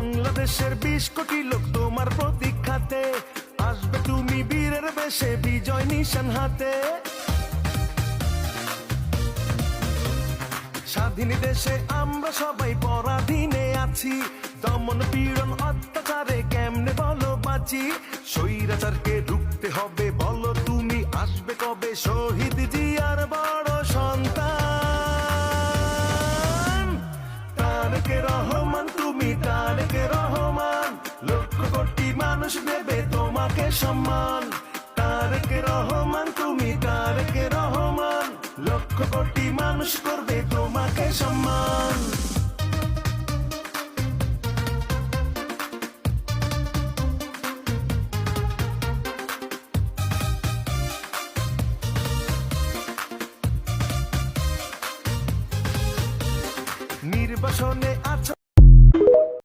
বাংলাদেশের 20 কোটি লোক তোমার প্রতীক্ষাতে, আসবে তুমি বীরের বেশে বিজয় নিশান হাতে। স্বাধীন দেশে আমরা সবাই পরাধীনে আছি, দমন পীড়ন অত্যাচারে কেমনে বলো বাঁচি। স্বৈরাচারকে রুখতে হবে, বলো তুমি আসবে কবে শহীদ জিয়ার বড় সন্তান। তারেক রহমান তুমি তারেক রহমান, লক্ষ কোটি মানুষ দেবে তোমাকে সম্মান। তারেক রহমান তুমি তারেক রহমান, লক্ষ কোটি মানুষ করবে তোমাকে সম্মান। নির্বাসনে